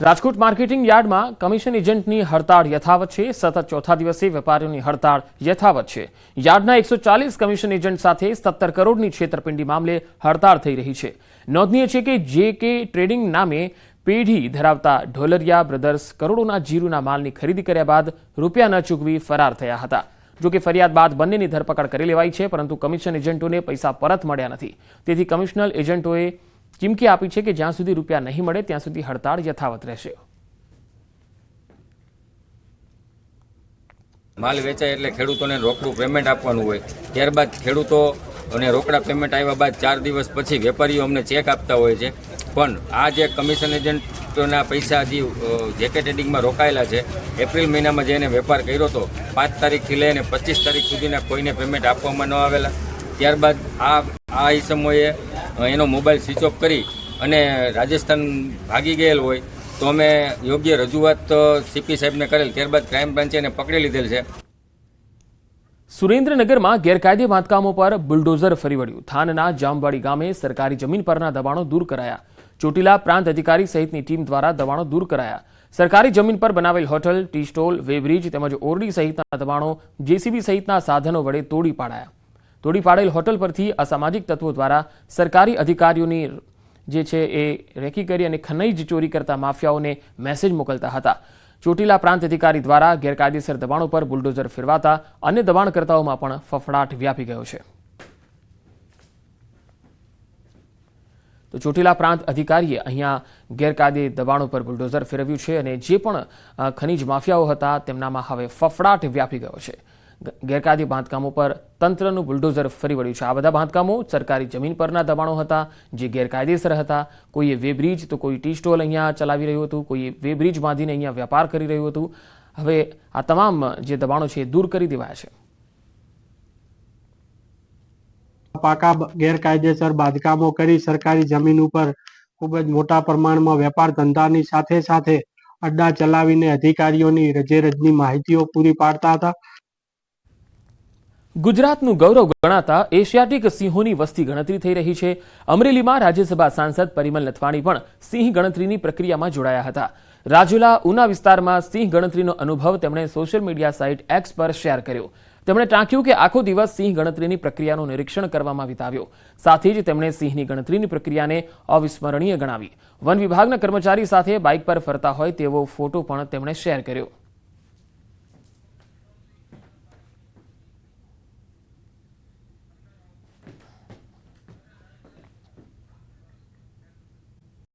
Rajkot marketing યાર્ડમાં commission એજન્ટની હડતાળ યથાવત છે। સતત ચોથા દિવસે વેપારીઓની હડતાળ યથાવત છે। યાર્ડના 140 કમિશન એજન્ટ સાથે 17 કરોડની છેતરપિંડી મામલે હડતાળ થઈ રહી છે। નોંધનીય છે કે જે.કે. ટ્રેડિંગ નામે પેઢી ધરાવતા ઢોલરિયા બ્રધર્સ કરોડોના જીરુના માલની ખરીદી કર્યા બાદ રૂપિયા ન ચૂકવી ફરાર થયા હતા। જો કે ફરિયાદ બાદ બંનેની ધરપકડ કરી લેવાઈ છે, પરંતુ કમિશન એજન્ટોને પૈસા પરત મળ્યા નથી। તેથી કમિશનલ એજન્ટોએ ચીમકી આપી છે કે જ્યાં સુધી રૂપિયા નહીં મળે ત્યાં સુધી હડતાળ યથાવત રહેશે। માલ વેચાય એટલે ખેડૂતોને રોકડું પેમેન્ટ આપવાનું હોય, ત્યારબાદ ખેડૂતોને રોકડા પેમેન્ટ આવ્યા બાદ 4 દિવસ પછી વેપારીઓ અમને ચેક આપતા હોય છે। પણ આ જે કમિશન એજન્ટોના પૈસા હજી જે.કે. ટ્રેડિંગમાં રોકાયેલા છે, એપ્રિલ મહિનામાં જેને વેપાર કર્યો હતો 5 તારીખથી લઈને 25 તારીખ સુધીના કોઈને પેમેન્ટ આપવામાં ન આવેલા। ત્યારબાદ આ ઇસમોએ એનો મોબાઈલ સ્વિચ ઓફ કરી અને રાજસ્થાન ભાગી ગયેલ હોય તો અમે યોગ્ય રજૂઆત સીપી સાહેબને કરેલ, ત્યારબાદ ક્રાઇમ બ્રાન્ચે એને પકડી લીધેલ છે। સુરેન્દ્રનગરમાં ગેરકાયદે બાંધકામો પર બુલડોઝર ફરી વળ્યું। થાનના જામવાડી ગામે સરકારી જમીન પરના દબાણો દૂર કરાયા। ચોટીલા પ્રાંત અધિકારી સહિતની ટીમ દ્વારા દબાણો દૂર કરાયા। સરકારી જમીન પર બનાવેલ હોટલ, ટી સ્ટોલ, વેબ્રિજ તેમજ ઓરડી સહિતના દબાણો જેસીબી સહિતના સાધનો વડે તોડી પાડાયા। તોડી પાડેલ હોટલ પરથી અસામાજિક તત્વો દ્વારા સરકારી અધિકારીઓની જે છે એ રેકી કરી અને ખનીજ ચોરી કરતા માફિયાઓને મેસેજ મોકલતા હતા। ચોટીલા પ્રાંત અધિકારી દ્વારા ગેરકાયદેસર દબાણો પર બુલડોઝર ફેરવાતા અન્ય દબાણકર્તાઓમાં પણ ફફડાટ વ્યાપી ગયો છે। તો ચોટીલા પ્રાંત અધિકારીએ અહીંયા ગેરકાયદે દબાણો પર બુલડોઝર ફેરવ્યું છે અને જે પણ ખનીજ માફિયાઓ હતા તેમનામાં હવે ફફડાટ વ્યાપી ગયો છે। ગેરકાયદે બાંધકામો પર તંત્રનું બુલડોઝર ફરી વળ્યું છે। આ બધા બાંધકામો સરકારી જમીન પરના દબાણો હતા જે ગેરકાયદેસર હતા। કોઈએ વેબ્રિજ તો કોઈ ટી સ્ટોલ અહીંયા ચલાવી રહ્યું હતું, કોઈએ વેબ્રિજ બાંધીને અહીંયા વેપાર કરી રહ્યું હતું। હવે આ તમામ જે દબાણો છે એ દૂર કરી દેવાયા છે। પાકા ગેરકાયદેસર બાંધકામો કરી સરકારી જમીન ઉપર ખૂબ જ મોટા પ્રમાણમાં વેપાર ધંધાની સાથે સાથે અડ્ડા ચલાવીને અધિકારીઓની રજેરજની માહિતીઓ પૂરી પાડતા હતા। ગુજરાતનું ગૌરવ ગણાતા એશિયાટિક સિંહોની વસ્તી ગણતરી થઈ રહી છે। અમરેલીમાં રાજ્યસભા સાંસદ પરિમલ નથવાણી પણ સિંહ ગણતરીની પ્રક્રિયામાં જોડાયા હતા। રાજુલા ઉના વિસ્તારમાં સિંહ ગણતરીનો અનુભવ તેમણે સોશિયલ મીડિયા સાઇટ એક્સ પર શેર કર્યો। તેમણે ટાંક્યું કે આખો દિવસ સિંહ ગણતરીની પ્રક્રિયાનું નિરીક્ષણ કરવામાં વિતાવ્યો। સાથે જ તેમણે સિંહની ગણતરીની પ્રક્રિયાને અવિસ્મરણીય ગણાવી। વન વિભાગના કર્મચારી સાથે બાઇક પર ફરતા હોય તેવો ફોટો પણ તેમણે શેર કર્યો।